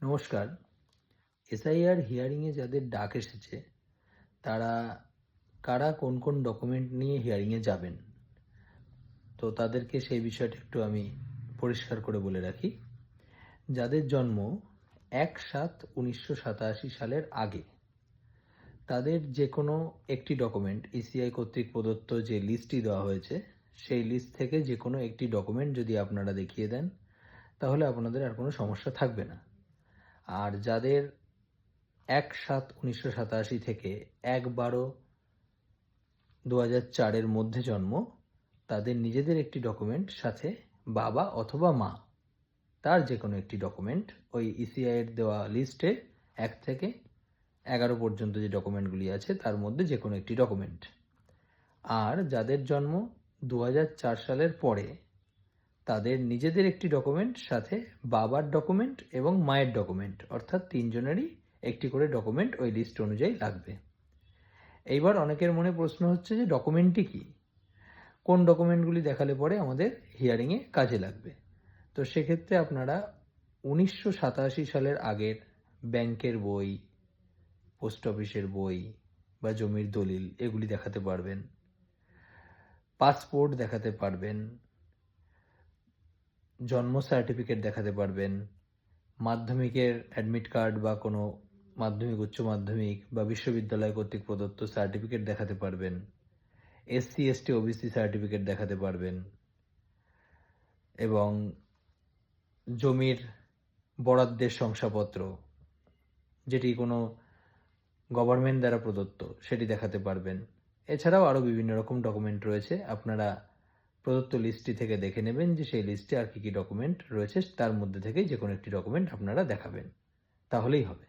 নমস্কার। এসআইআর হিয়ারিংয়ে যাদের ডাক এসেছে তারা কারা কোন কোন ডকুমেন্ট নিয়ে হিয়ারিংয়ে যাবেন, তো তাদেরকে সেই বিষয়টা একটু আমি পরিষ্কার করে বলে রাখি। যাদের জন্ম 1/7/1987 সালের আগে তাদের যে কোনো একটি ডকুমেন্ট ইসিআই কর্তৃক প্রদত্ত যে লিস্টটি দেওয়া হয়েছে সেই লিস্ট থেকে যে কোনো একটি ডকুমেন্ট যদি আপনারা দেখিয়ে দেন তাহলে আপনাদের আর কোনো সমস্যা থাকবে না। আর যাদের 1/7/1987 থেকে 1/12/2004 মধ্যে জন্ম তাদের নিজেদের একটি ডকুমেন্ট সাথে বাবা অথবা মা তার যে কোনো একটি ডকুমেন্ট ওই ইসিআইয়ের দেওয়া লিস্টে 1 থেকে 11 পর্যন্ত যে ডকুমেন্টগুলি আছে তার মধ্যে যে কোনো একটি ডকুমেন্ট। আর যাদের জন্ম 2004 সালের পরে তাদের নিজেদের একটি ডকুমেন্ট সাথে বাবার ডকুমেন্ট এবং মায়ের ডকুমেন্ট, অর্থাৎ তিনজনেরই একটি করে ডকুমেন্ট ওই লিস্ট অনুযায়ী লাগবে। এইবার অনেকের মনে প্রশ্ন হচ্ছে যে ডকুমেন্টটি কি, কোন ডকুমেন্টগুলি দেখালে পরে আমাদের হিয়ারিংয়ে কাজে লাগবে। তো সেক্ষেত্রে আপনারা 1987 সালের আগের ব্যাংকের বই, পোস্ট অফিসের বই বা জমির দলিল এগুলি দেখাতে পারবেন, পাসপোর্ট দেখাতে পারবেন, জন্ম সার্টিফিকেট দেখাতে পারবেন, মাধ্যমিকের অ্যাডমিট কার্ড বা কোনো মাধ্যমিক, উচ্চ মাধ্যমিক বা বিশ্ববিদ্যালয় কর্তৃক প্রদত্ত সার্টিফিকেট দেখাতে পারবেন, এসসি এসটি ওবিসি সার্টিফিকেট দেখাতে পারবেন এবং জমির বরাদ্দের শংসাপত্র যেটি কোনো গভর্নমেন্ট দ্বারা প্রদত্ত সেটি দেখাতে পারবেন। এছাড়াও আরও বিভিন্ন রকম ডকুমেন্ট রয়েছে, আপনারা প্রদত্ত লিস্টটি থেকে দেখে নেবেন যে সেই লিস্টে আর কী কী ডকুমেন্ট রয়েছে, তার মধ্যে থেকে যে কোনো একটি ডকুমেন্ট আপনারা দেখাবেন, তাহলেই হবে।